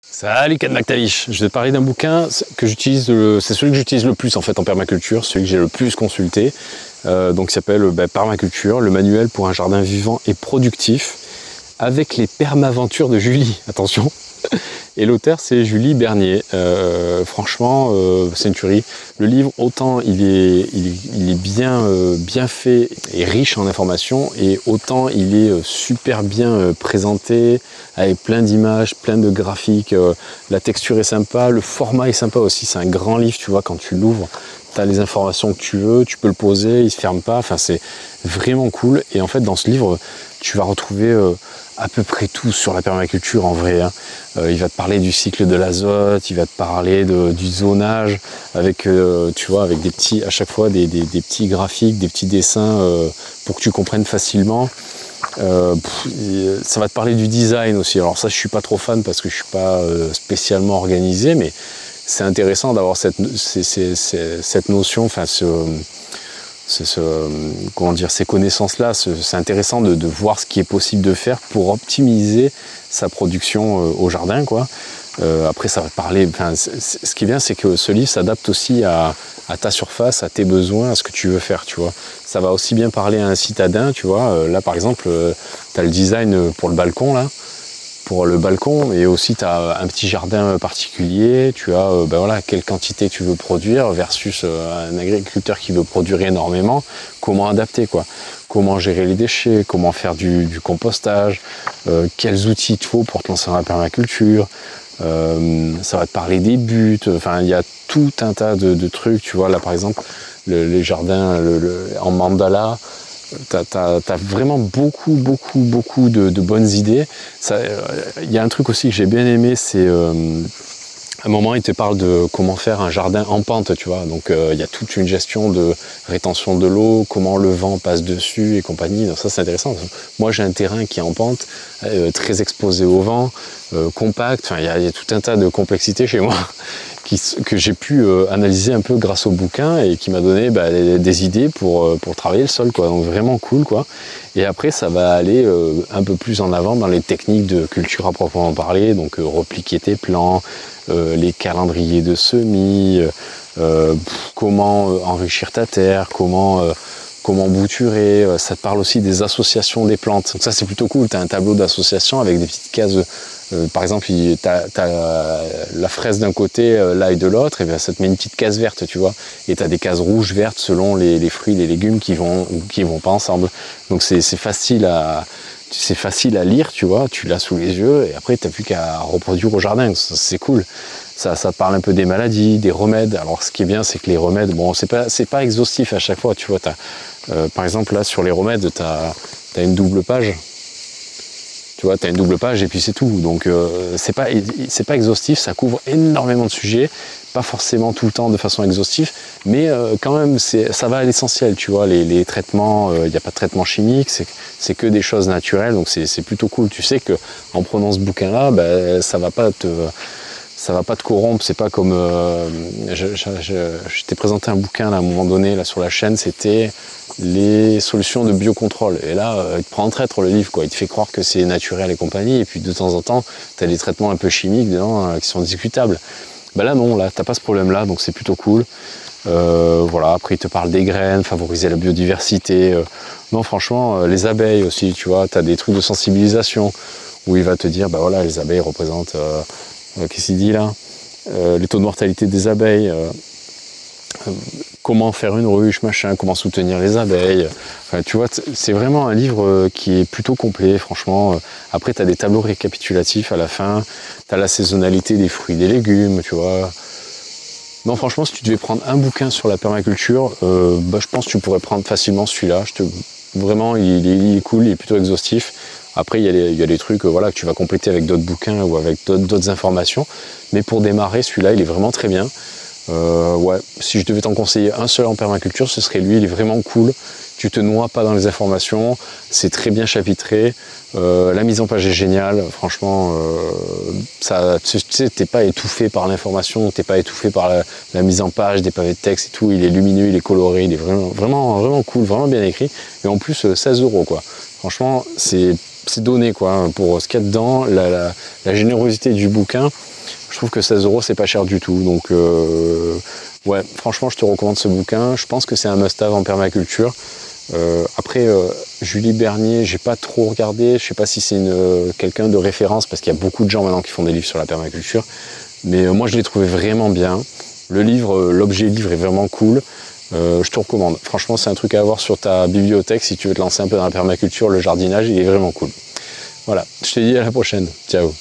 Salut Kat McTavish, je vais te parler d'un bouquin que j'utilise, c'est celui que j'utilise le plus en fait en permaculture, celui que j'ai le plus consulté, donc il s'appelle Permaculture, le manuel pour un jardin vivant et productif, avec les permaventures de Julie, attention. Et l'auteur c'est Julie Bernier. Franchement c'est une tuerie. Le livre, autant il est bien fait et riche en informations, et autant il est super bien présenté, avec plein d'images, plein de graphiques. La texture est sympa, le format est sympa aussi. C'est un grand livre, tu vois, quand tu l'ouvres, tu as les informations que tu veux, tu peux le poser, il se ferme pas. Enfin, c'est vraiment cool. Et en fait, dans ce livre, tu vas retrouver à peu près tout sur la permaculture en vrai. Il va te parler du cycle de l'azote, il va te parler du zonage, avec tu vois, avec des petits, à chaque fois des petits graphiques, des petits dessins pour que tu comprennes facilement. Ça va te parler du design aussi. Alors ça, je suis pas trop fan parce que je suis pas spécialement organisé, mais c'est intéressant d'avoir cette notion, enfin comment dire, ces connaissances-là. C'est intéressant de voir ce qui est possible de faire pour optimiser sa production au jardin, quoi. Après, ça va te parler. Enfin, ce qui est bien, c'est que ce livre s'adapte aussi à ta surface, à tes besoins, à ce que tu veux faire, tu vois. Ça va aussi bien parler à un citadin, tu vois. Là, par exemple, tu as le design pour le balcon, là. Pour le balcon, et aussi tu as un petit jardin particulier, tu as voilà, quelle quantité tu veux produire versus un agriculteur qui veut produire énormément, comment adapter, quoi, comment gérer les déchets, comment faire du compostage, quels outils il te faut pour te lancer dans la permaculture. Ça va te parler des buts, enfin il y a tout un tas de trucs, tu vois. Là par exemple les jardins en mandala, t'as vraiment beaucoup de bonnes idées. Il y a un truc aussi que j'ai bien aimé, c'est à un moment il te parle de comment faire un jardin en pente, tu vois. Donc il y a toute une gestion de rétention de l'eau, comment le vent passe dessus et compagnie. Donc ça c'est intéressant. Moi j'ai un terrain qui est en pente, très exposé au vent, compact. Enfin, il y a tout un tas de complexités chez moi que j'ai pu analyser un peu grâce au bouquin, et qui m'a donné des idées pour travailler le sol, quoi. Donc vraiment cool, quoi. Et après ça va aller un peu plus en avant dans les techniques de culture à proprement parler, donc repliquer tes plants, les calendriers de semis, comment enrichir ta terre, comment bouturer. Ça te parle aussi des associations des plantes. Donc ça c'est plutôt cool, tu as un tableau d'association avec des petites cases. Par exemple, tu as la fraise d'un côté, l'ail de l'autre, et bien ça te met une petite case verte, tu vois. Et tu as des cases rouges, vertes selon les fruits, les légumes qui vont pas ensemble. Donc c'est facile à lire, tu vois, tu l'as sous les yeux, et après tu n'as plus qu'à reproduire au jardin. C'est cool. Ça te parle un peu des maladies, des remèdes. Alors ce qui est bien, c'est que les remèdes, bon, c'est pas exhaustif à chaque fois, tu vois. Par exemple, là sur les remèdes, tu as une double page. Tu vois, tu as une double page et puis c'est tout. Donc c'est pas exhaustif, ça couvre énormément de sujets, pas forcément tout le temps de façon exhaustive, mais quand même ça va à l'essentiel, tu vois. Les traitements, il n'y a pas de traitement chimique, c'est que des choses naturelles, donc c'est plutôt cool. Tu sais que en prenant ce bouquin-là, ça va pas te corrompre. C'est pas comme je t'ai présenté un bouquin là, à un moment donné là sur la chaîne, c'était les solutions de biocontrôle, et là il te prend en traître le livre, quoi. Il te fait croire que c'est naturel et compagnie, et puis de temps en temps tu as des traitements un peu chimiques dedans qui sont discutables. Là non, là t'as pas ce problème là, donc c'est plutôt cool. Voilà, après il te parle des graines, favoriser la biodiversité. Non franchement, les abeilles aussi, tu vois, tu as des trucs de sensibilisation où il va te dire voilà, les abeilles représentent qu'est-ce qu'il dit là, les taux de mortalité des abeilles, comment faire une ruche, machin, comment soutenir les abeilles. Enfin, tu vois, c'est vraiment un livre qui est plutôt complet, franchement. Après, tu as des tableaux récapitulatifs à la fin, tu as la saisonnalité des fruits et des légumes, tu vois. Non, franchement, si tu devais prendre un bouquin sur la permaculture, je pense que tu pourrais prendre facilement celui-là. Vraiment, il est cool, il est plutôt exhaustif. Après, il y a des trucs voilà, que tu vas compléter avec d'autres bouquins ou avec d'autres informations. Mais pour démarrer, celui-là, il est vraiment très bien. Ouais, si je devais t'en conseiller un seul en permaculture, ce serait lui. Il est vraiment cool. Tu te noies pas dans les informations. C'est très bien chapitré. La mise en page est géniale. Franchement, tu sais, t'es pas étouffé par l'information, t'es pas étouffé par la mise en page, des pavés de texte et tout. Il est lumineux, il est coloré, il est vraiment cool, vraiment bien écrit. Et en plus, 16 €, quoi. Franchement, c'est c'est donné quoi, pour ce qu'il y a dedans, la générosité du bouquin. Je trouve que 16 € c'est pas cher du tout. Donc ouais, franchement, je te recommande ce bouquin. Je pense que c'est un must-have en permaculture. Après, Julie Bernier, j'ai pas trop regardé. Je sais pas si c'est quelqu'un de référence parce qu'il y a beaucoup de gens maintenant qui font des livres sur la permaculture. Mais moi, je l'ai trouvé vraiment bien. Le livre, l'objet livre est vraiment cool. Je te recommande. Franchement, c'est un truc à avoir sur ta bibliothèque si tu veux te lancer un peu dans la permaculture, le jardinage, il est vraiment cool. Voilà, je te dis à la prochaine. Ciao.